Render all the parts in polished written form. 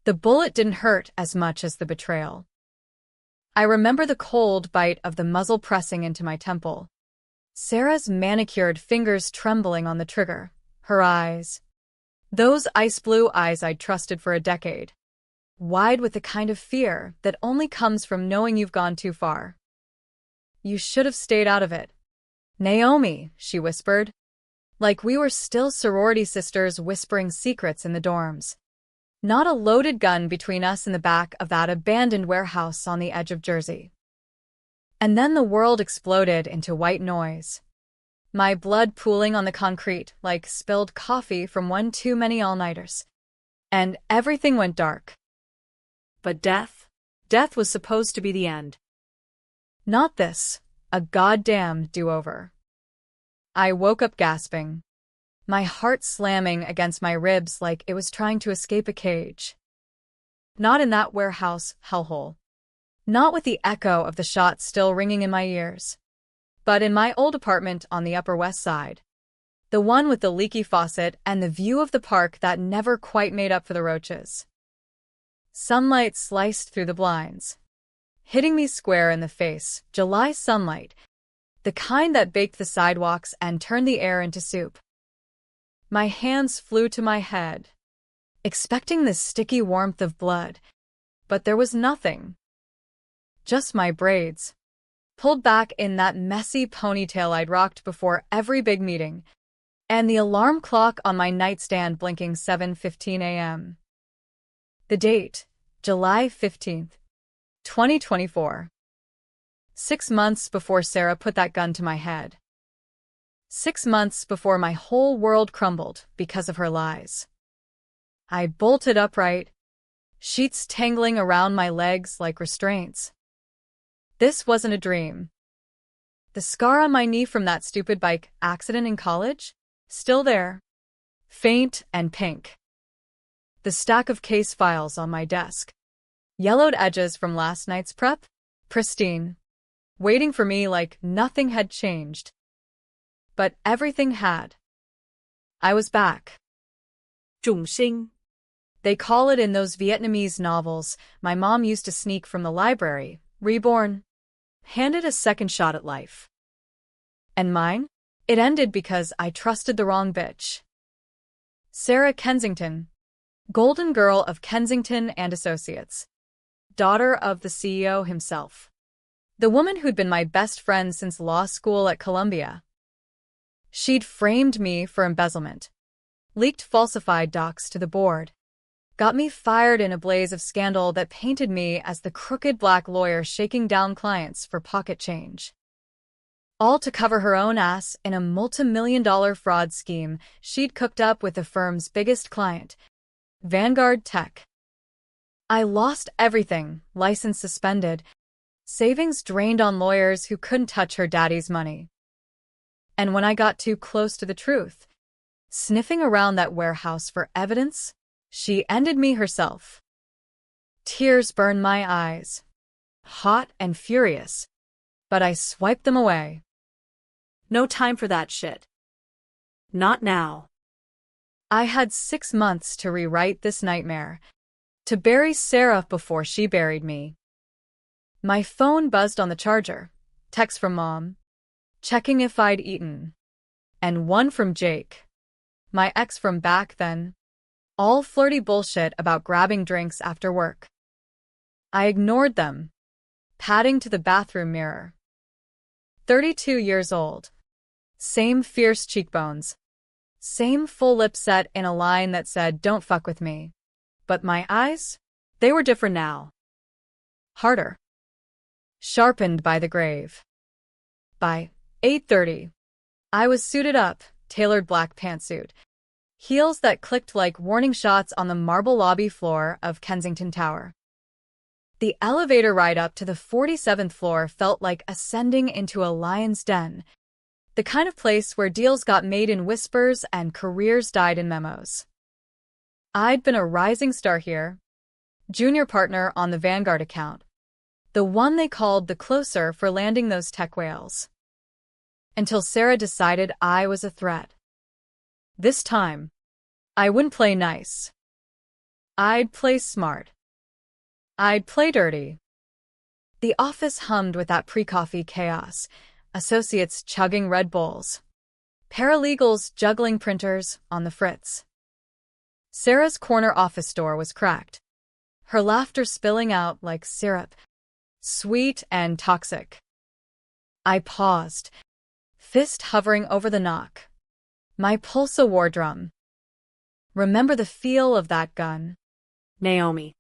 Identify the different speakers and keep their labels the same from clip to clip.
Speaker 1: The bullet didn't hurt as much as the betrayal. I remember the cold bite of the muzzle pressing into my temple. Sarah's manicured fingers trembling on the trigger. Her eyes. Those ice-blue eyes I'd trusted for a decade. Wide with the kind of fear that only comes from knowing you've gone too far. You should have stayed out of it. Naomi, she whispered. Like we were still sorority sisters whispering secrets in the dorms. Not a loaded gun between us in the back of that abandoned warehouse on the edge of Jersey. And then the world exploded into white noise. My blood pooling on the concrete like spilled coffee from one too many all-nighters. And everything went dark.
Speaker 2: But death was supposed to be the end.
Speaker 1: Not this, a goddamn do-over. I woke up gasping, my heart slamming against my ribs like it was trying to escape a cage. Not in that warehouse hellhole. Not with the echo of the shots still ringing in my ears. But in my old apartment on the Upper West Side. The one with the leaky faucet and the view of the park that never quite made up for the roaches. Sunlight sliced through the blinds, hitting me square in the face. July sunlight, the kind that baked the sidewalks and turned the air into soup. My hands flew to my head, expecting the sticky warmth of blood, but there was nothing. Just my braids, pulled back in that messy ponytail I'd rocked before every big meeting, and the alarm clock on my nightstand blinking 7:15 a.m. The date, July 15th, 2024. 6 months before Sarah put that gun to my head. 6 months before my whole world crumbled because of her lies. I bolted upright, sheets tangling around my legs like restraints. This wasn't a dream. The scar on my knee from that stupid bike accident in college? Still there. Faint and pink. The stack of case files on my desk. Yellowed edges from last night's prep? Pristine. Waiting for me like nothing had changed. But everything had. I was back.
Speaker 2: 重生.
Speaker 1: They call it in those Vietnamese novels my mom used to sneak from the library. Reborn. Handed a second shot at life. And mine? It ended because I trusted the wrong bitch. Sarah Kensington. Golden Girl of Kensington and Associates. Daughter of the CEO himself. The woman who'd been my best friend since law school at Columbia. She'd framed me for embezzlement. Leaked falsified docs to the board. Got me fired in a blaze of scandal that painted me as the crooked black lawyer shaking down clients for pocket change. All to cover her own ass in a multi-million-dollar fraud scheme she'd cooked up with the firm's biggest client, Vanguard Tech. I lost everything, license suspended, savings drained on lawyers who couldn't touch her daddy's money. And when I got too close to the truth, sniffing around that warehouse for evidence, she ended me herself. Tears burned my eyes, hot and furious, but I swiped them away.
Speaker 2: No time for that shit. Not now.
Speaker 1: I had 6 months to rewrite this nightmare, to bury Sarah before she buried me. My phone buzzed on the charger, text from Mom, checking if I'd eaten, and one from Jake, my ex from back then, all flirty bullshit about grabbing drinks after work. I ignored them, padding to the bathroom mirror. 32 years old. Same fierce cheekbones. Same full lip set in a line that said, "Don't fuck with me." But my eyes? They were different now. Harder. Sharpened by the grave. By 8:30, I was suited up, tailored black pantsuit, heels that clicked like warning shots on the marble lobby floor of Kensington Tower. The elevator ride up to the 47th floor felt like ascending into a lion's den, the kind of place where deals got made in whispers and careers died in memos. I'd been a rising star here, junior partner on the Vanguard account, the one they called the closer for landing those tech whales. Until Sarah decided I was a threat. This time, I wouldn't play nice. I'd play smart. I'd play dirty. The office hummed with that pre-coffee chaos. Associates chugging Red Bulls. Paralegals juggling printers on the fritz. Sarah's corner office door was cracked, her laughter spilling out like syrup, sweet and toxic. I paused, fist hovering over the knock. My pulse a war drum. Remember the feel of that gun.
Speaker 2: Naomi.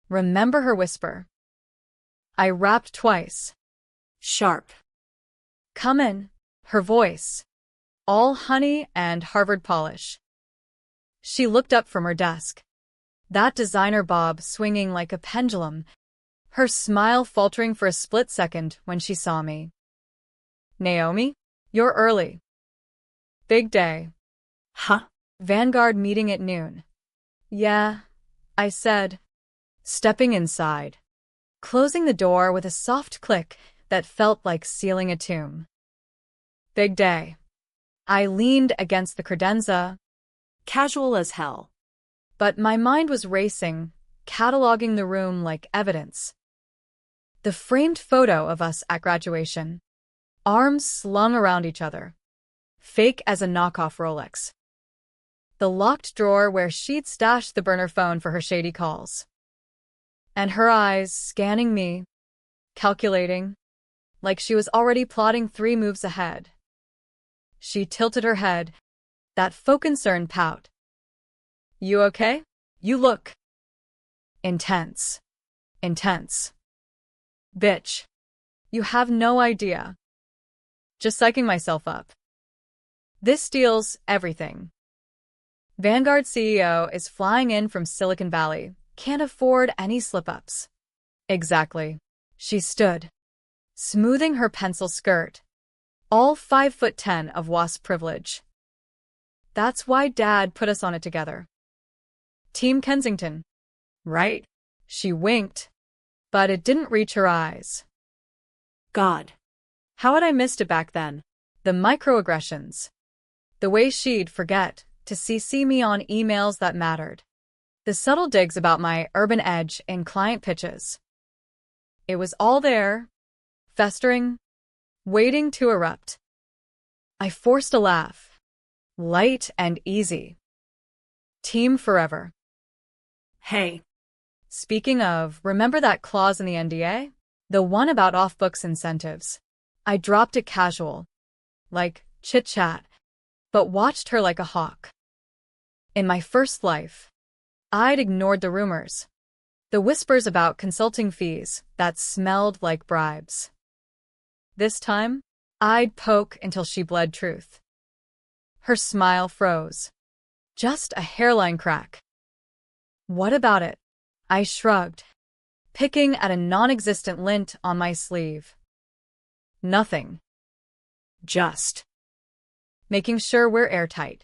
Speaker 1: Remember her whisper. I rapped twice.
Speaker 2: Sharp.
Speaker 1: Come in, her voice. All honey and Harvard polish. She looked up from her desk. That designer bob swinging like a pendulum, her smile faltering for a split second when she saw me. Naomi, you're early. Big day.
Speaker 2: Huh?
Speaker 1: Vanguard meeting at noon. Yeah, I said, stepping inside, closing the door with a soft click that felt like sealing a tomb. Big day. I leaned against the credenza.
Speaker 2: Casual as hell.
Speaker 1: But my mind was racing, cataloging the room like evidence. The framed photo of us at graduation. Arms slung around each other. Fake as a knockoff Rolex. The locked drawer where she'd stashed the burner phone for her shady calls. And her eyes scanning me, calculating, like she was already plotting 3 moves ahead. She tilted her head, that faux concern pout. You okay? You look intense. Intense. Bitch. You have no idea. Just psyching myself up. This steals everything. Vanguard CEO is flying in from Silicon Valley. Can't afford any slip-ups. Exactly. She stood, smoothing her pencil skirt. All 5'10" of WASP privilege. That's why Dad put us on it together. Team Kensington. Right? She winked, but it didn't reach her eyes.
Speaker 2: God.
Speaker 1: How had I missed it back then? The microaggressions. The way she'd forget to CC me on emails that mattered. The subtle digs about my urban edge in client pitches. It was all there, festering, waiting to erupt. I forced a laugh. Light and easy. Team forever.
Speaker 2: Hey.
Speaker 1: Speaking of, remember that clause in the NDA? The one about off-books incentives. I dropped it casual. Like, chit-chat. But watched her like a hawk. In my first life, I'd ignored the rumors. The whispers about consulting fees that smelled like bribes. This time, I'd poke until she bled truth. Her smile froze. Just a hairline crack. What about it? I shrugged, picking at a non-existent lint on my sleeve. Nothing. Just making sure we're airtight.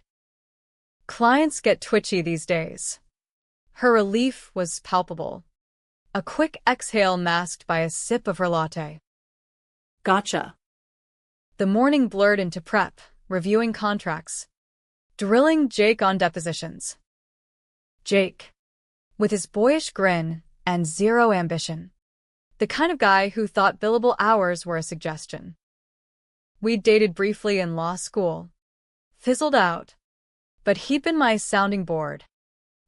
Speaker 1: Clients get twitchy these days. Her relief was palpable. A quick exhale masked by a sip of her latte.
Speaker 2: Gotcha.
Speaker 1: The morning blurred into prep, reviewing contracts. Drilling Jake on depositions. Jake, with his boyish grin and zero ambition. The kind of guy who thought billable hours were a suggestion. We'd dated briefly in law school. Fizzled out. But he'd been my sounding board.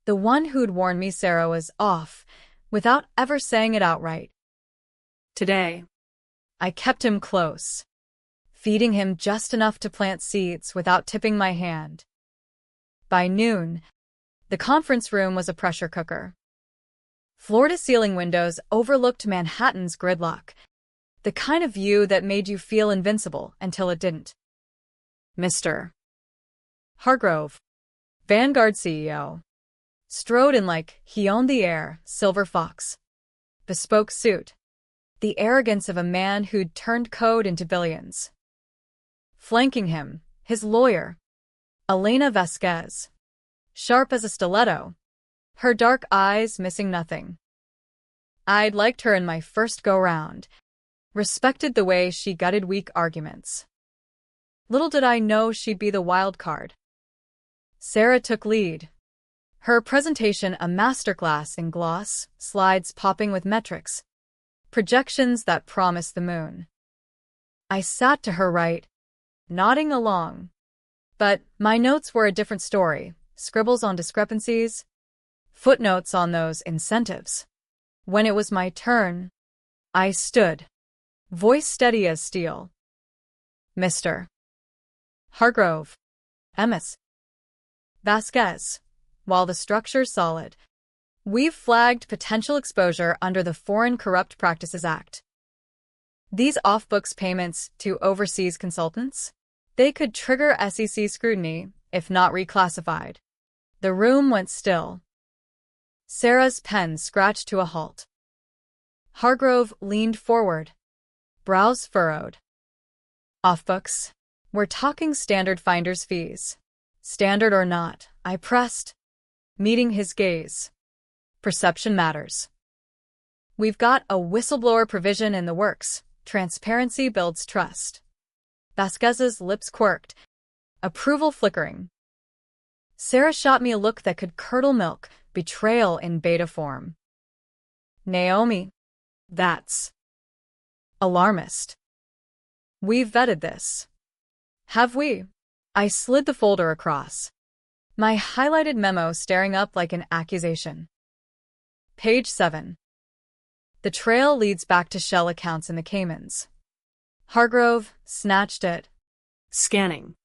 Speaker 1: The one who'd warned me Sarah was off, without ever saying it outright. Today, I kept him close, feeding him just enough to plant seeds without tipping my hand. By noon, the conference room was a pressure cooker. Floor-to-ceiling windows overlooked Manhattan's gridlock, the kind of view that made you feel invincible until it didn't. Mr. Hargrove, Vanguard CEO, strode in like he owned the air, silver fox. Bespoke suit. The arrogance of a man who'd turned code into billions. Flanking him, his lawyer, Elena Vasquez. Sharp as a stiletto. Her dark eyes missing nothing. I'd liked her in my first go-round. Respected the way she gutted weak arguments. Little did I know she'd be the wild card. Sarah took lead. Her presentation a masterclass in gloss, slides popping with metrics, projections that promise the moon. I sat to her right, nodding along. But my notes were a different story, scribbles on discrepancies, footnotes on those incentives. When it was my turn, I stood, voice steady as steel. Mr. Hargrove. Ms. Vasquez. While the structure's solid, we've flagged potential exposure under the Foreign Corrupt Practices Act. These off-books payments to overseas consultants, they could trigger SEC scrutiny if not reclassified. The room went still. Sarah's pen scratched to a halt. Hargrove leaned forward, brows furrowed. Off-books? We're talking standard finder's fees. Standard or not, I pressed, meeting his gaze. Perception matters. We've got a whistleblower provision in the works. Transparency builds trust. Vasquez's lips quirked, approval flickering. Sarah shot me a look that could curdle milk, betrayal in beta form. Naomi, that's alarmist. We've vetted this. Have we? I slid the folder across, my highlighted memo staring up like an accusation. Page 7. The trail leads back to shell accounts in the Caymans. Hargrove snatched it.
Speaker 2: Scanning.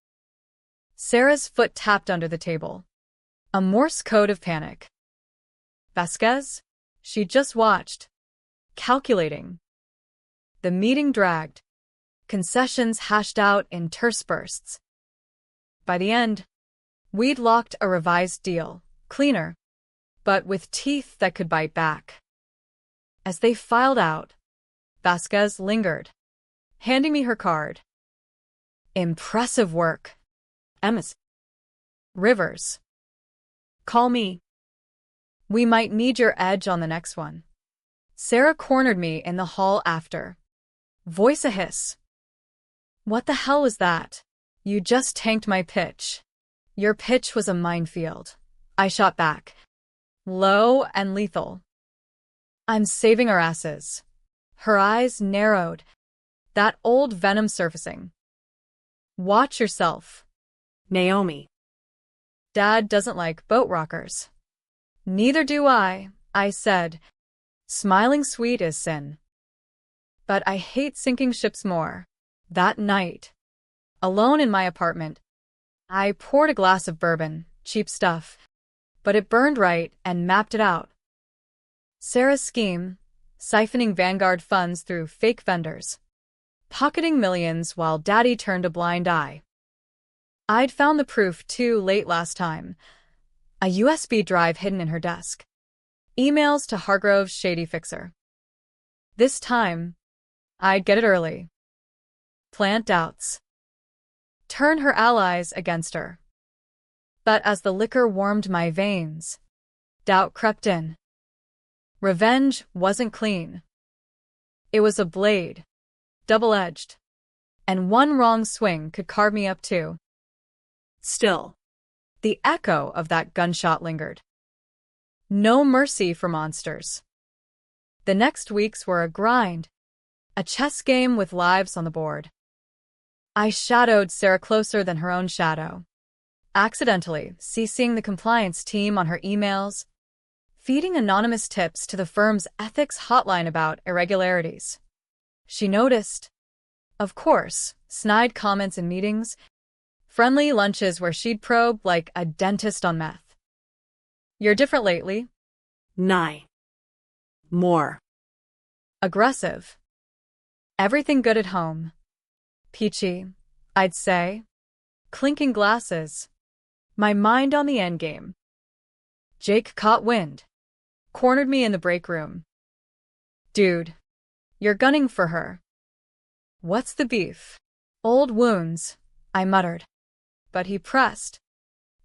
Speaker 1: Sarah's foot tapped under the table. A Morse code of panic. Vasquez? She just watched. Calculating. The meeting dragged. Concessions hashed out in terse bursts. By the end, we'd locked a revised deal, cleaner, but with teeth that could bite back. As they filed out, Vasquez lingered, handing me her card. Impressive work. Ms. Rivers. Call me. We might need your edge on the next one. Sarah cornered me in the hall after. Voice a hiss. What the hell was that? You just tanked my pitch. Your pitch was a minefield. I shot back. Low and lethal. I'm saving our asses. Her eyes narrowed. That old venom surfacing. Watch yourself.
Speaker 2: Naomi.
Speaker 1: Dad doesn't like boat rockers. Neither do I said, smiling sweet as sin. But I hate sinking ships more. That night, alone in my apartment, I poured a glass of bourbon, cheap stuff, but it burned right and mapped it out. Sarah's scheme, siphoning Vanguard funds through fake vendors, pocketing millions while Daddy turned a blind eye. I'd found the proof too late last time. A USB drive hidden in her desk. Emails to Hargrove's shady fixer. This time, I'd get it early. Plant doubts. Turn her allies against her. But as the liquor warmed my veins, doubt crept in. Revenge wasn't clean. It was a blade, double-edged, and one wrong swing could carve me up too.
Speaker 2: Still,
Speaker 1: the echo of that gunshot lingered. No mercy for monsters. The next weeks were a grind, a chess game with lives on the board. I shadowed Sarah closer than her own shadow, accidentally CCing the compliance team on her emails, feeding anonymous tips to the firm's ethics hotline about irregularities. She noticed. Of course, snide comments in meetings, friendly lunches where she'd probe like a dentist on meth. You're different lately.
Speaker 2: Nye. More.
Speaker 1: Aggressive. Everything good at home. Peachy, I'd say. Clinking glasses. My mind on the endgame. Jake caught wind. Cornered me in the break room. Dude, you're gunning for her. What's the beef? Old wounds, I muttered. But he pressed.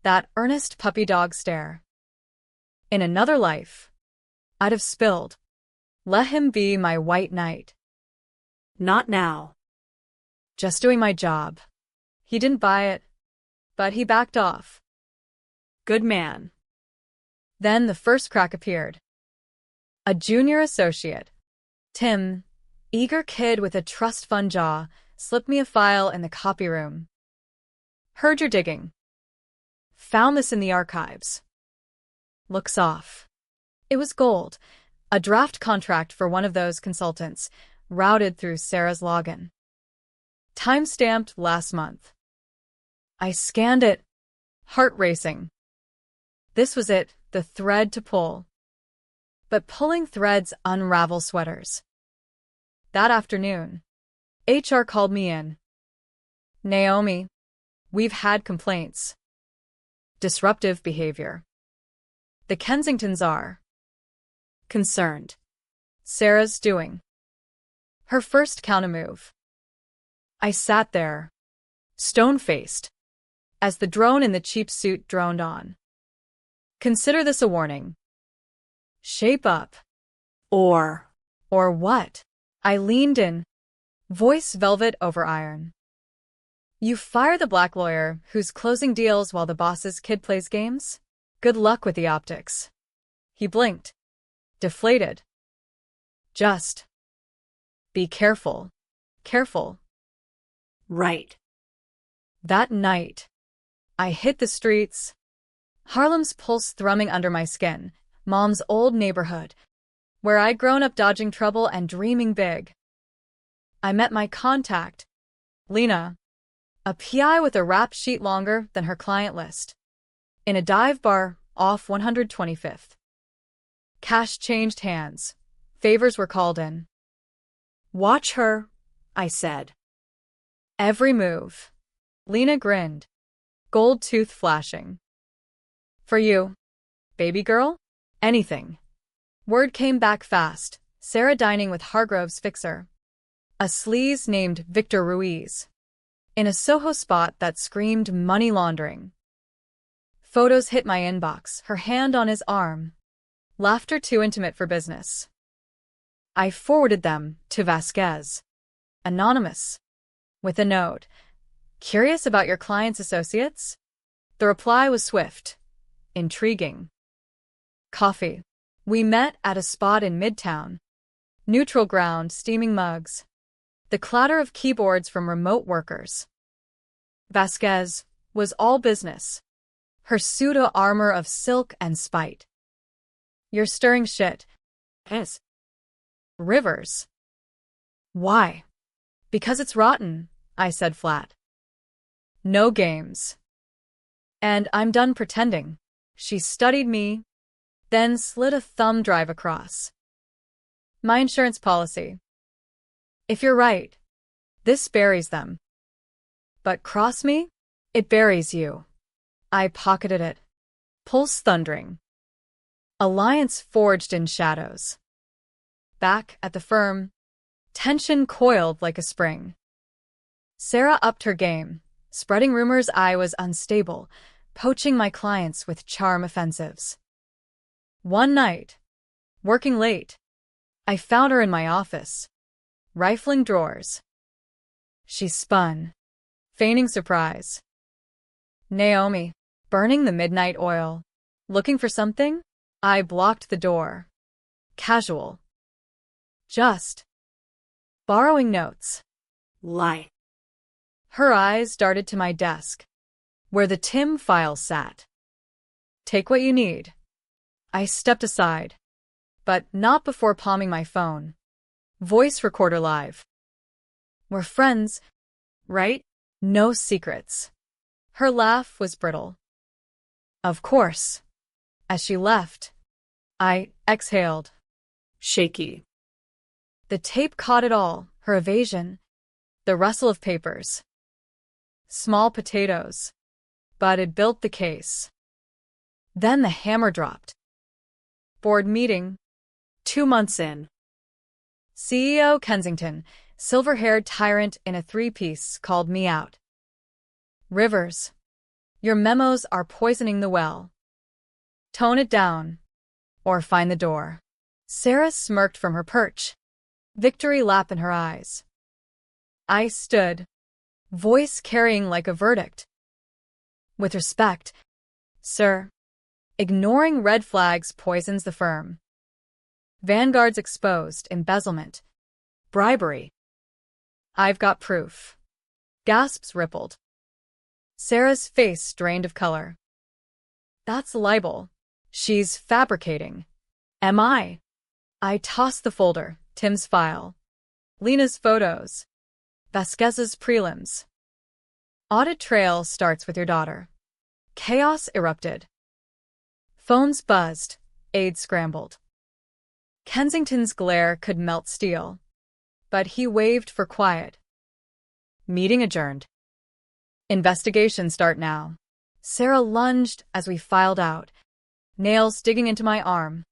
Speaker 1: That earnest puppy dog stare. In another life, I'd have spilled. Let him be my white knight.
Speaker 2: Not now.
Speaker 1: Just doing my job. He didn't buy it, but he backed off.
Speaker 2: Good man.
Speaker 1: Then the first crack appeared. A junior associate, Tim, eager kid with a trust fund jaw, slipped me a file in the copy room. Heard you're digging. Found this in the archives. Looks off. It was gold, a draft contract for one of those consultants, routed through Sarah's login. Time-stamped last month. I scanned it, heart racing. This was it, the thread to pull. But pulling threads unravel sweaters. That afternoon, HR called me in. Naomi, we've had complaints. Disruptive behavior. The Kensingtons are concerned. Sarah's doing her first countermove. I sat there, stone-faced, as the drone in the cheap suit droned on. Consider this a warning. Shape up.
Speaker 2: Or
Speaker 1: what? I leaned in, voice velvet over iron. You fire the black lawyer who's closing deals while the boss's kid plays games? Good luck with the optics. He blinked, deflated. Just be careful. Careful.
Speaker 2: right.
Speaker 1: That night, I hit the streets, Harlem's pulse thrumming under my skin, Mom's old neighborhood, where I'd grown up dodging trouble and dreaming big. I met my contact, Lena, a PI with a rap sheet longer than her client list, in a dive bar off 125th. Cash changed hands. Favors were called in. Watch her, I said. Every move. Lena grinned, gold tooth flashing. For you, baby girl, anything. Word came back fast, Sarah dining with Hargrove's fixer, a sleaze named Victor Ruiz, in a Soho spot that screamed money laundering. Photos hit my inbox, her hand on his arm. Laughter too intimate for business. I forwarded them to Vasquez, anonymous, with a note. Curious about your client's associates? The reply was swift, intriguing. Coffee. We met at a spot in Midtown. Neutral ground, steaming mugs. The clatter of keyboards from remote workers. Vasquez was all business. Her pseudo-armor of silk and spite. You're stirring shit. Yes. Rivers. Why? Because it's rotten, I said flat. No games. And I'm done pretending. She studied me, then slid a thumb drive across. My insurance policy. If you're right, this buries them. But cross me, it buries you. I pocketed it. Pulse thundering. Alliance forged in shadows. Back at the firm, tension coiled like a spring. Sarah upped her game, spreading rumors I was unstable, poaching my clients with charm offensives. One night, working late, I found her in my office, rifling drawers. She spun, feigning surprise. Naomi, burning the midnight oil. Looking for something? I blocked the door. Casual. Just borrowing notes.
Speaker 2: Lie.
Speaker 1: Her eyes darted to my desk, where the Tim file sat. Take what you need. I stepped aside, but not before palming my phone. Voice recorder live. We're friends, right? No secrets. Her laugh was brittle. Of course. As she left, I exhaled.
Speaker 2: Shaky.
Speaker 1: The tape caught it all, her evasion, the rustle of papers. Small potatoes. But it built the case. Then the hammer dropped. Board meeting.
Speaker 2: 2 months in.
Speaker 1: CEO Kensington, silver-haired tyrant in a three-piece, called me out. Rivers, your memos are poisoning the well. Tone it down, or find the door. Sarah smirked from her perch, victory lap in her eyes. I stood, voice carrying like a verdict. With respect, sir, Ignoring red flags poisons the firm. Vanguard's exposed embezzlement. Bribery. I've got proof. Gasps rippled. Sarah's face drained of color. That's libel. She's fabricating. Am I? I tossed the folder, Tim's file, Lena's photos, Vasquez's prelims. Audit trail starts with your daughter. Chaos erupted. Phones buzzed, aides scrambled. Kensington's glare could melt steel, but he waved for quiet. Meeting adjourned. Investigation start now. Sarah lunged as we filed out, nails digging into my arm.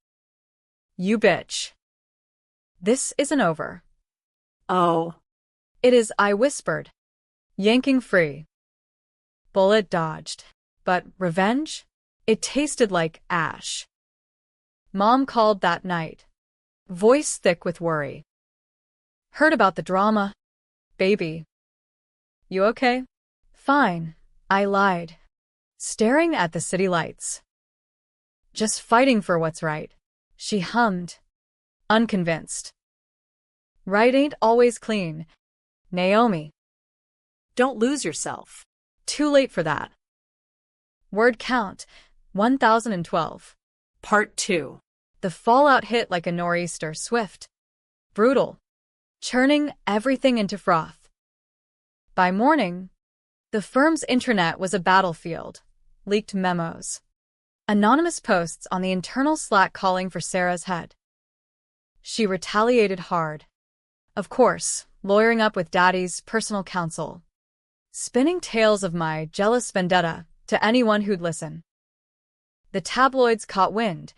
Speaker 1: You bitch. This isn't over.
Speaker 2: Oh.
Speaker 1: It is, I whispered, yanking free. Bullet dodged, but revenge? It tasted like ash. Mom called that night, voice thick with worry. Heard about the drama. Baby. You okay? Fine, I lied, staring at the city lights. Just fighting for what's right, she hummed, unconvinced. Right ain't always clean, Naomi.
Speaker 2: Don't lose yourself.
Speaker 1: Too late for that. Word count, 1012.
Speaker 2: Part 2.
Speaker 1: The fallout hit like a nor'easter, swift, brutal, churning everything into froth. By morning, the firm's intranet was a battlefield, leaked memos, anonymous posts on the internal Slack calling for Sarah's head. She retaliated hard. Of course, lawyering up with Daddy's personal counsel, spinning tales of my jealous vendetta to anyone who'd listen. The tabloids caught wind.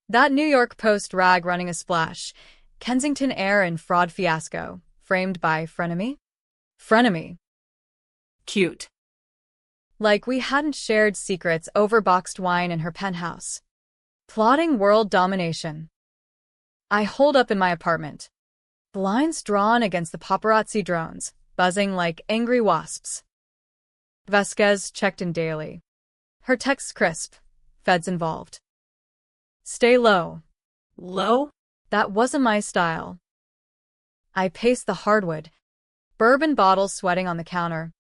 Speaker 1: That New York Post rag running a splash, Kensington heir and fraud fiasco, framed by frenemy? Frenemy.
Speaker 2: Cute.
Speaker 1: Like we hadn't shared secrets over boxed wine in her penthouse. Plotting world domination. I holed up in my apartment. Blinds drawn against the paparazzi drones, buzzing like angry wasps. Vasquez checked in daily. Her texts crisp. Feds involved. Stay low.
Speaker 2: Low?
Speaker 1: That wasn't my style. I paced the hardwood, bourbon bottles sweating on the counter,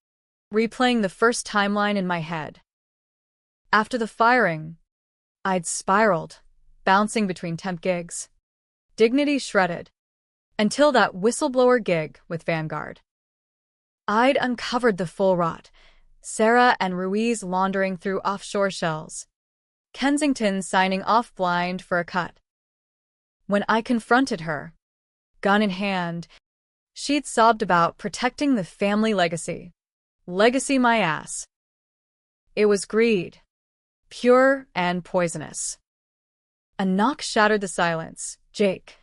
Speaker 1: replaying the first timeline in my head. After the firing, I'd spiraled, bouncing between temp gigs. Dignity shredded. Until that whistleblower gig with Vanguard. I'd uncovered the full rot. Sarah and Ruiz laundering through offshore shells. Kensington signing off blind for a cut. When I confronted her, gun in hand, she'd sobbed about protecting the family legacy. Legacy my ass. It was greed. Pure and poisonous. A knock shattered the silence. Jake.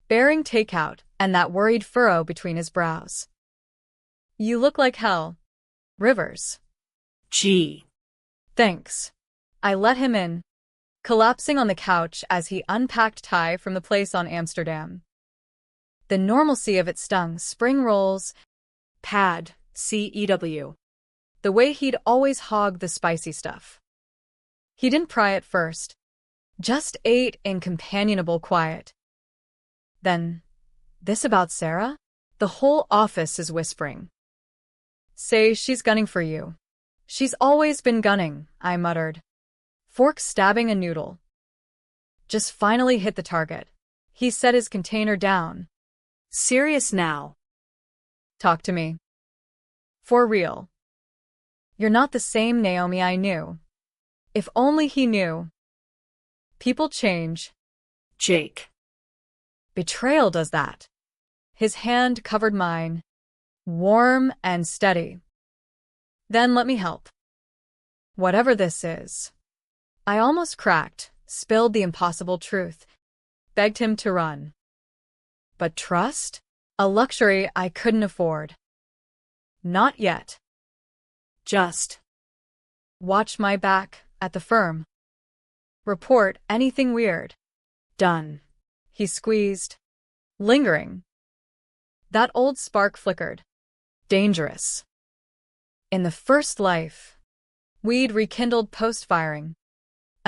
Speaker 1: Bearing takeout and that worried furrow between his brows. You look like hell. Rivers.
Speaker 2: Gee.
Speaker 1: Thanks. I let him in, collapsing on the couch as he unpacked Thai from the place on Amsterdam. The normalcy of it stung. Spring rolls, pad, CEW. The way he'd always hogged the spicy stuff. He didn't pry at first, just ate in companionable quiet. Then, this about Sarah? The whole office is whispering. Say she's gunning for you. She's always been gunning, I muttered. Fork stabbing a noodle. Just finally hit the target. He set his container down.
Speaker 2: Serious now.
Speaker 1: Talk to me. For real. You're not the same Naomi I knew. If only he knew. People change.
Speaker 2: Jake.
Speaker 1: Betrayal does that. His hand covered mine, warm and steady. Then let me help. Whatever this is. I almost cracked, spilled the impossible truth, begged him to run. But trust? A luxury I couldn't afford. Not yet. Just watch my back at the firm. Report anything weird. Done. He squeezed, lingering. That old spark flickered. Dangerous. In the first life, we'd rekindled post-firing.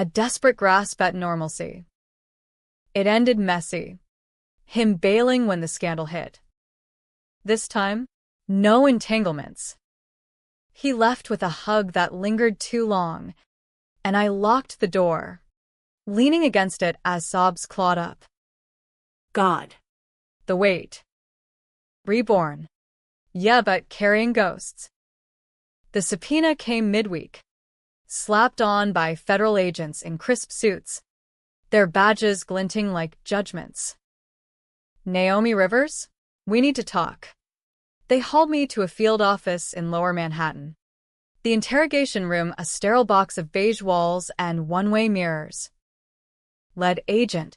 Speaker 1: A desperate grasp at normalcy. It ended messy. Him bailing when the scandal hit. This time, no entanglements. He left with a hug that lingered too long, and I locked the door, leaning against it as sobs clawed up.
Speaker 2: God.
Speaker 1: The wait. Reborn. Yeah, but carrying ghosts. The subpoena came midweek, slapped on by federal agents in crisp suits, their badges glinting like judgments. Naomi Rivers? We need to talk. They hauled me to a field office in Lower Manhattan. The interrogation room, a sterile box of beige walls and one-way mirrors. Lead agent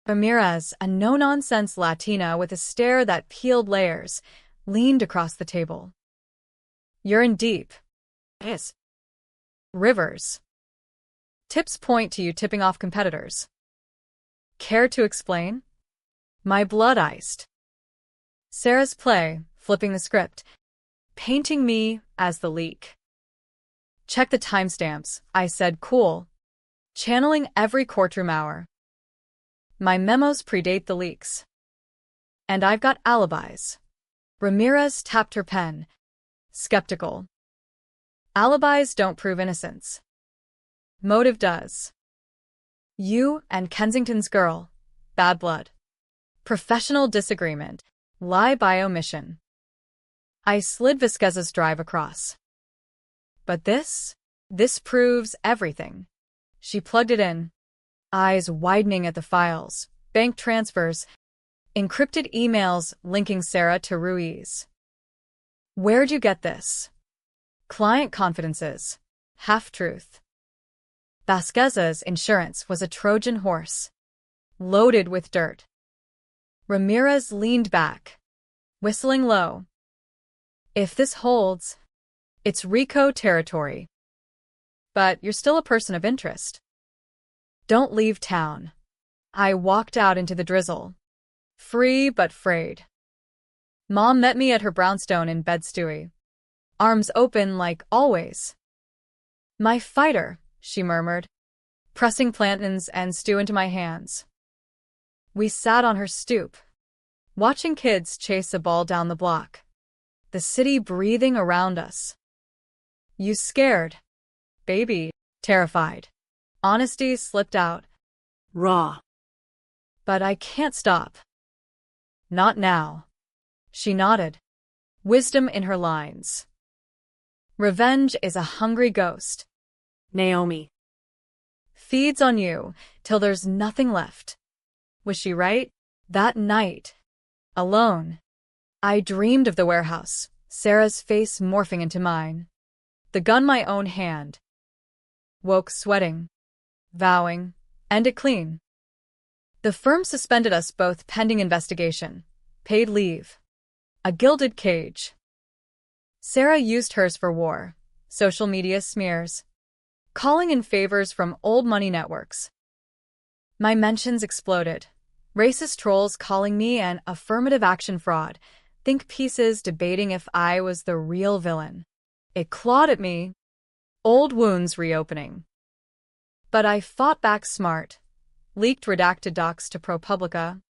Speaker 1: Ramirez, a no-nonsense Latina with a stare that peeled layers, leaned across the table. You're in deep.
Speaker 2: Yes.
Speaker 1: Rivers. Tips point to you tipping off competitors. Care to explain? My blood iced. Sarah's play, flipping the script, painting me as the leak. Check the timestamps, I said, cool, channeling every courtroom hour. My memos predate the leaks. And I've got alibis. Ramirez tapped her pen, skeptical. Alibis don't prove innocence. Motive does. You and Kensington's girl, bad blood. Professional disagreement, lie by omission. I slid Vasquez's drive across. But this proves everything. She plugged it in, eyes widening at the files, bank transfers, encrypted emails linking Sarah to Ruiz. Where'd you get this? Client confidences, half-truth. Vasquez's insurance was a Trojan horse, loaded with dirt. Ramirez leaned back, whistling low. If this holds, it's RICO territory. But you're still a person of interest. Don't leave town. I walked out into the drizzle, free but frayed. Mom met me at her brownstone in Bed-Stuy, arms open like always. My fighter, she murmured, pressing plantains and stew into my hands. We sat on her stoop, watching kids chase a ball down the block, the city breathing around us. You scared, baby, terrified. Honesty slipped out.
Speaker 2: Raw.
Speaker 1: But I can't stop. Not now. She nodded, wisdom in her lines. Revenge is a hungry ghost.
Speaker 2: Naomi.
Speaker 1: Feeds on you till there's nothing left. Was she right? That night, alone, I dreamed of the warehouse, Sarah's face morphing into mine, the gun my own hand. Woke sweating, vowing, end it clean. The firm suspended us both pending investigation, paid leave, a gilded cage. Sarah used hers for war, social media smears, calling in favors from old money networks. My mentions exploded, racist trolls calling me an affirmative action fraud, think pieces debating if I was the real villain. It clawed at me, old wounds reopening. But I fought back smart, leaked redacted docs to ProPublica,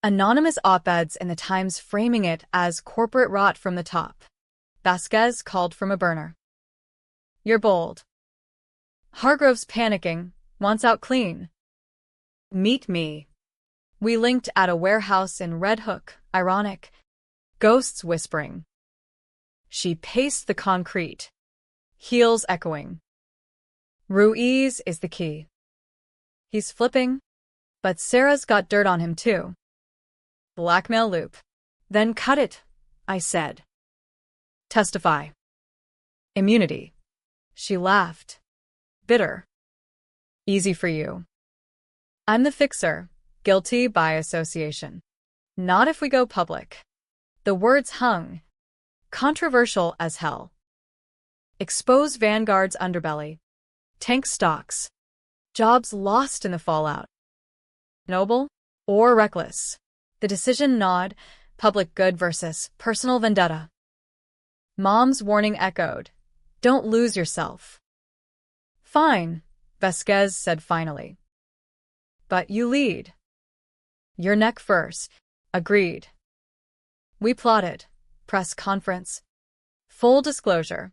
Speaker 1: anonymous op-eds in the Times framing it as corporate rot from the top. Vasquez called from a burner. You're bold. Hargrove's panicking, wants out clean. Meet me. We linked at a warehouse in Red Hook, ironic. Ghosts whispering. She paced the concrete, heels echoing. Ruiz is the key. He's flipping, but Sarah's got dirt on him too. Blackmail loop. Then cut it, I said. Testify. Immunity. She laughed. Bitter. Easy for you. I'm the fixer, guilty by association. Not if we go public. The words hung. Controversial as hell. Expose Vanguard's underbelly. Tank stocks. Jobs lost in the fallout. Noble or reckless. The decision gnawed, public good versus personal vendetta. Mom's warning echoed. Don't lose yourself. Fine, Vasquez said finally. But you lead. Your neck first. Agreed. We plotted. Press conference. Full disclosure.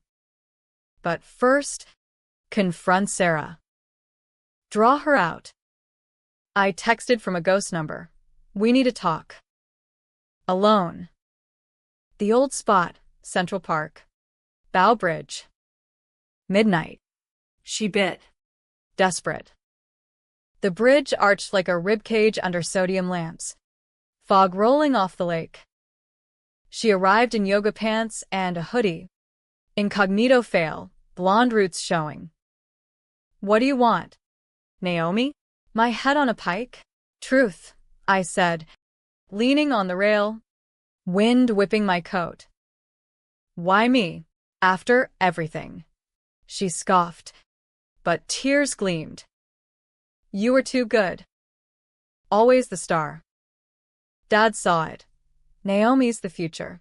Speaker 1: But first, confront Sarah. Draw her out. I texted from a ghost number. We need to talk. Alone. The old spot, Central Park. Bow Bridge. Midnight.
Speaker 2: She bit.
Speaker 1: Desperate. The bridge arched like a ribcage under sodium lamps. Fog rolling off the lake. She arrived in yoga pants and a hoodie. Incognito fail, blonde roots showing. What do you want? Naomi? My head on a pike? Truth, I said, leaning on the rail, wind whipping my coat. Why me? After everything. She scoffed, but tears gleamed. You were too good. Always the star. Dad saw it. Naomi's the future.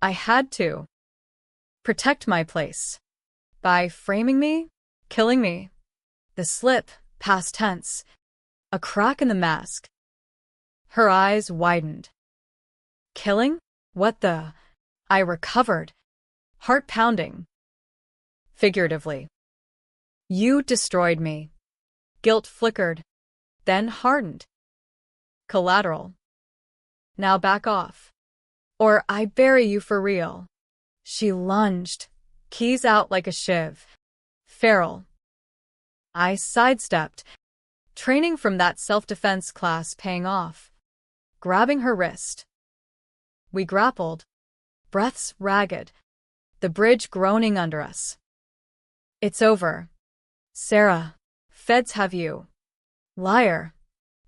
Speaker 1: I had to protect my place. By framing me, killing me. The slip, past tense. A crack in the mask. Her eyes widened. Killing? What the? I recovered. Heart pounding. Figuratively. You destroyed me. Guilt flickered, then hardened. Collateral. Now back off. Or I bury you for real. She lunged, keys out like a shiv. Feral. I sidestepped, training from that self-defense class paying off, grabbing her wrist. We grappled, breaths ragged, the bridge groaning under us. It's over. Sarah, feds have you. Liar.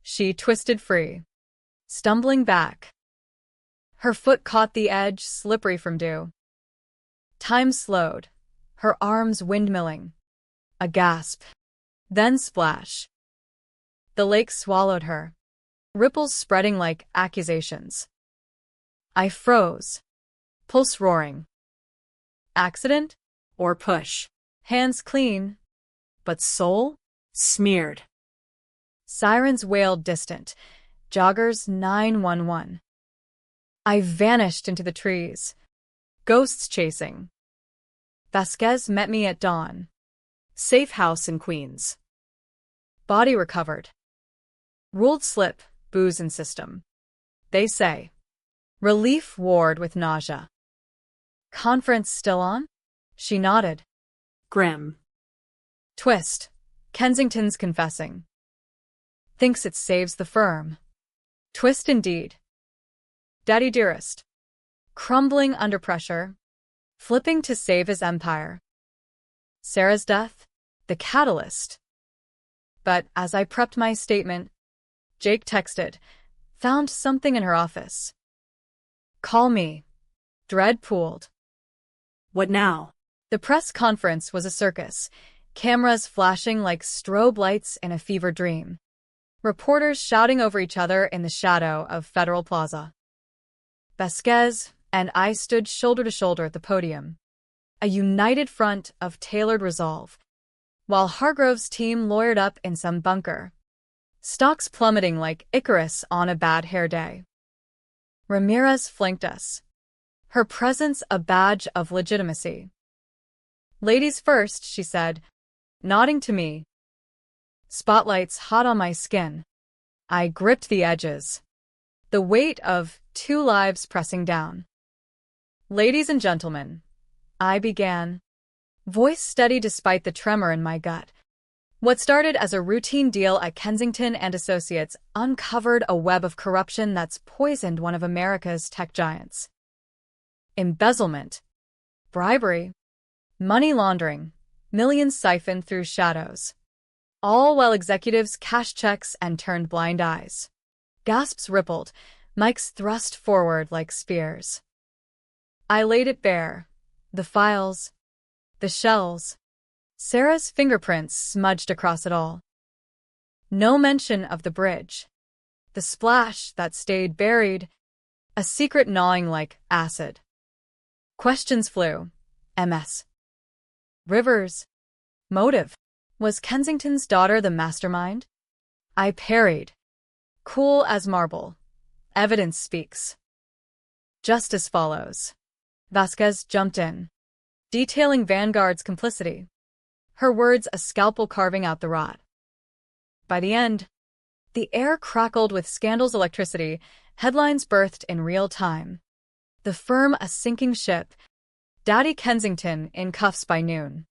Speaker 1: She twisted free, stumbling back. Her foot caught the edge, slippery from dew. Time slowed, her arms windmilling. A gasp, then splash. The lake swallowed her, ripples spreading like accusations. I froze, pulse roaring. Accident?
Speaker 2: Or push.
Speaker 1: Hands clean, but soul?
Speaker 2: Smeared.
Speaker 1: Sirens wailed distant, joggers 911. I vanished into the trees, ghosts chasing. Vasquez met me at dawn.
Speaker 2: Safe house in Queens.
Speaker 1: Body recovered. Ruled slip, booze in system. They say. Relief ward with nausea. Conference still on? She nodded.
Speaker 2: Grim.
Speaker 1: Twist. Kensington's confessing. Thinks it saves the firm. Twist indeed. Daddy dearest. Crumbling under pressure. Flipping to save his empire. Sarah's death? The catalyst. But as I prepped my statement, Jake texted, found something in her office. Call me. Dread pooled.
Speaker 2: What now?
Speaker 1: The press conference was a circus, cameras flashing like strobe lights in a fever dream. Reporters shouting over each other in the shadow of Federal Plaza. Vasquez and I stood shoulder to shoulder at the podium, a united front of tailored resolve, while Hargrove's team lawyered up in some bunker, stocks plummeting like Icarus on a bad hair day. Ramirez flanked us, her presence a badge of legitimacy. Ladies first, she said, nodding to me. Spotlights hot on my skin. I gripped the edges, the weight of 2 lives pressing down. Ladies and gentlemen, I began, voice steady despite the tremor in my gut. What started as a routine deal at Kensington and Associates uncovered a web of corruption that's poisoned one of America's tech giants. Embezzlement, bribery, money laundering, millions siphoned through shadows. All while executives cashed checks and turned blind eyes. Gasps rippled, mics thrust forward like spears. I laid it bare. The files, the shells, Sarah's fingerprints smudged across it all. No mention of the bridge. The splash that stayed buried, a secret gnawing like acid. Questions flew. MS. Rivers. Motive. Was Kensington's daughter the mastermind? I parried. Cool as marble. Evidence speaks. Justice follows. Vasquez jumped in, detailing Vanguard's complicity. Her words a scalpel carving out the rot. By the end, the air crackled with scandal's electricity, headlines birthed in real time. The firm a sinking ship, Daddy Kensington in cuffs by noon.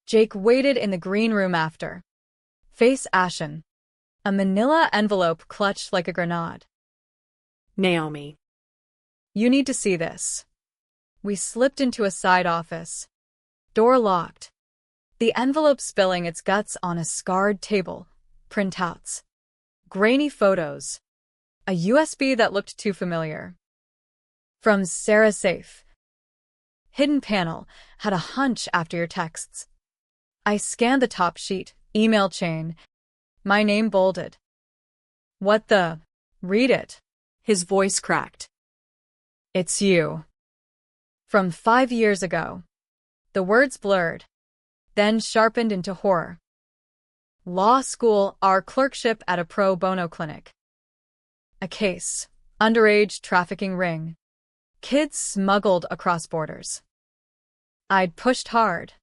Speaker 1: Jake waited in the green room after. Face ashen. A manila envelope clutched like a grenade.
Speaker 2: Naomi.
Speaker 1: You need to see this. We slipped into a side office. Door locked. The envelope spilling its guts on a scarred table. Printouts. Grainy photos. A USB that looked too familiar. From Sarah's safe. Hidden panel. Had a hunch after your texts. I scanned the top sheet. Email chain. My name bolded. What the? Read it.
Speaker 2: His voice cracked.
Speaker 1: It's you. From 5 years ago. The words blurred, then sharpened into horror. Law school, our clerkship at a pro bono clinic. A case, underage trafficking ring. Kids smuggled across borders. I'd pushed hard.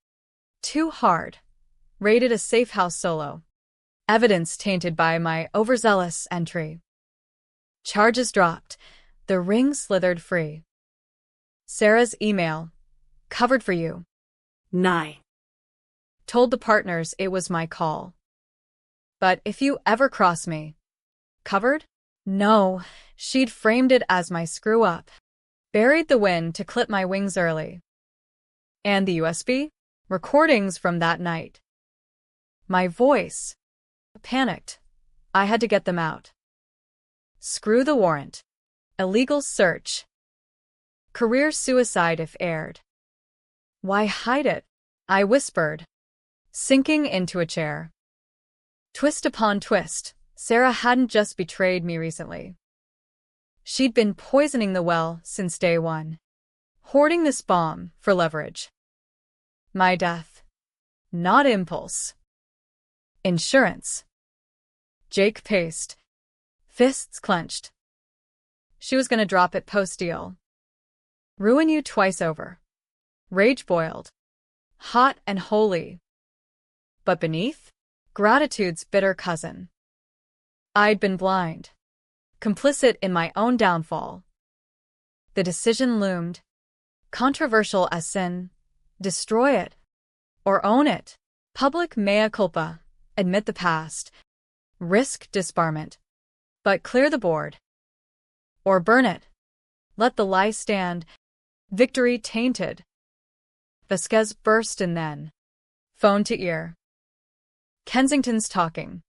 Speaker 1: Too hard. Raided a safe house solo. Evidence tainted by my overzealous entry. Charges dropped. The ring slithered free. Sarah's email. Covered for you.
Speaker 2: Nye.
Speaker 1: Told the partners it was my call. But if you ever cross me. Covered? No, she'd framed it as my screw-up. Buried the win to clip my wings early. And the USB? Recordings from that night. My voice. Panicked. I had to get them out. Screw the warrant. Illegal search. Career suicide if aired. Why hide it? I whispered, sinking into a chair. Twist upon twist, Sarah hadn't just betrayed me recently. She'd been poisoning the well since day one, hoarding this bomb for leverage. My death. Not impulse. Insurance. Jake paced, fists clenched. She was going to drop it post-deal. Ruin you twice over. Rage boiled. Hot and holy. But beneath? Gratitude's bitter cousin. I'd been blind. Complicit in my own downfall. The decision loomed. Controversial as sin. Destroy it. Or own it. Public mea culpa. Admit the past. Risk disbarment. But clear the board. Or burn it. Let the lie stand. Victory tainted. Vasquez burst in then. Phone to ear. Kensington's talking.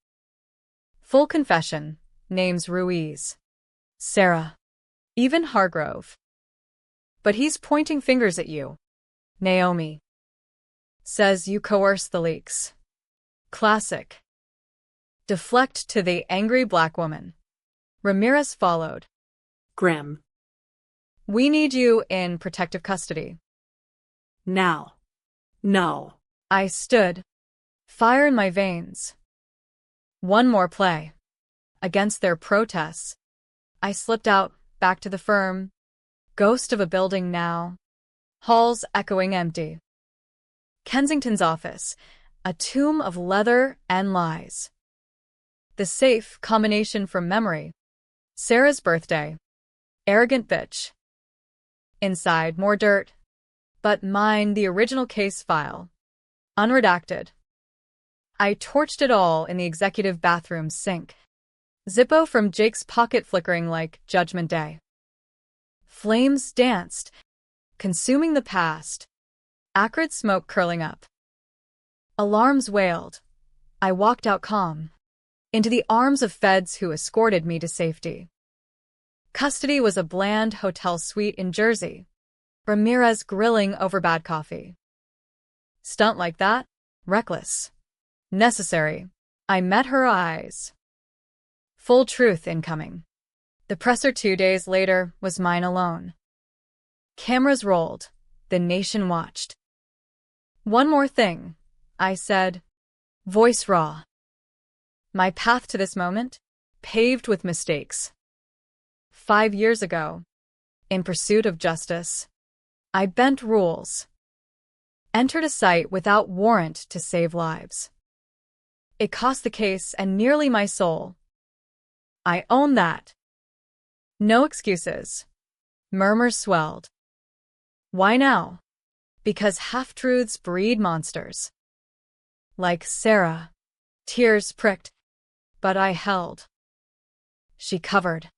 Speaker 1: Full confession. Names Ruiz. Sarah. Even Hargrove. But he's pointing fingers at you. Naomi. Says you coerced the leaks. Classic. Deflect to the angry black woman. Ramirez followed.
Speaker 2: Grim.
Speaker 1: We need you in protective custody.
Speaker 2: Now. No.
Speaker 1: I stood. Fire in my veins. One more play. Against their protests. I slipped out, back to the firm. Ghost of a building now. Halls echoing empty. Kensington's office. A tomb of leather and lies. The safe combination from memory. Sarah's birthday. Arrogant bitch. Inside, more dirt. But mine, the original case file. Unredacted. I torched it all in the executive bathroom sink. Zippo from Jake's pocket flickering like Judgment Day. Flames danced, consuming the past. Acrid smoke curling up. Alarms wailed. I walked out calm. Into the arms of feds who escorted me to safety. Custody was a bland hotel suite in Jersey. Ramirez grilling over bad coffee. Stunt like that? Reckless. Necessary. I met her eyes. Full truth incoming. The presser 2 days later was mine alone. Cameras rolled. The nation watched. One more thing, I said. Voice raw. My path to this moment? Paved with mistakes. 5 years ago, in pursuit of justice, I bent rules. Entered a site without warrant to save lives. It cost the case and nearly my soul. I own that. No excuses. Murmurs swelled. Why now? Because half-truths breed monsters. Like Sarah. Tears pricked, but I held. She covered,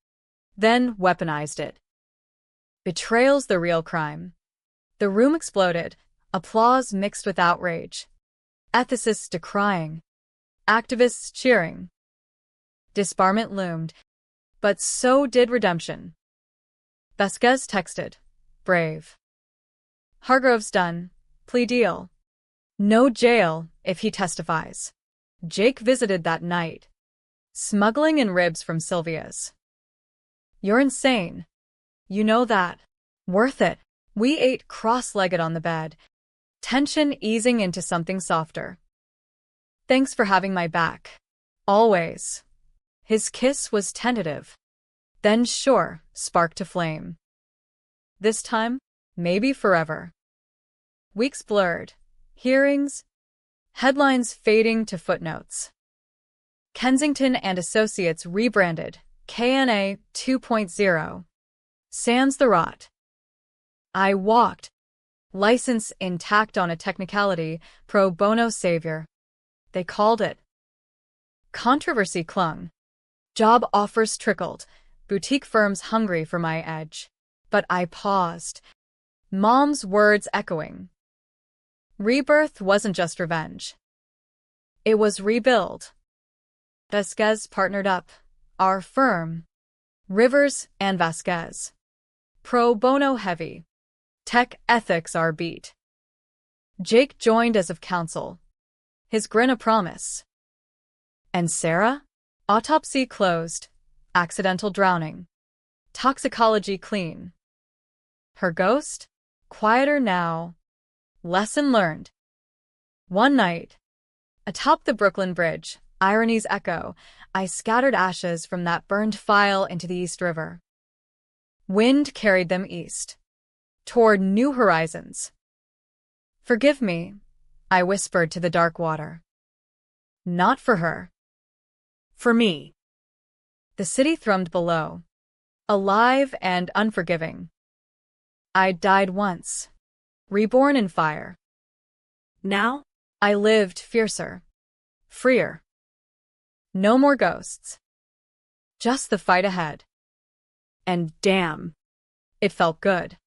Speaker 1: then weaponized it. Betrayal's the real crime. The room exploded, applause mixed with outrage. Ethicists decrying. Activists cheering. Disbarment loomed, but so did redemption. Vasquez texted, brave. Hargrove's done, plea deal. No jail if he testifies. Jake visited that night, smuggling in ribs from Sylvia's. You're insane. You know that. Worth it. We ate cross-legged on the bed, tension easing into something softer. Thanks for having my back. Always. His kiss was tentative, then sure, spark to flame. This time, maybe forever. Weeks blurred, hearings, headlines fading to footnotes. Kensington and Associates rebranded, KNA 2.0. Sans the rot. I walked, license intact on a technicality, pro bono savior. They called it. Controversy clung. Job offers trickled, boutique firms hungry for my edge. But I paused, Mom's words echoing. Rebirth wasn't just revenge. It was rebuild. Vasquez partnered up, our firm, Rivers and Vasquez. Pro bono heavy. Tech ethics our beat. Jake joined as of counsel. His grin a promise. And Sarah? Autopsy closed. Accidental drowning. Toxicology clean. Her ghost? Quieter now. Lesson learned. One night, atop the Brooklyn Bridge, irony's echo, I scattered ashes from that burned file into the East River. Wind carried them east, toward new horizons. Forgive me, I whispered to the dark water. Not for her. For me. The city thrummed below, alive and unforgiving. I'd died once, reborn in fire.
Speaker 2: Now?
Speaker 1: I lived fiercer, freer. No more ghosts. Just the fight ahead. And damn, it felt good.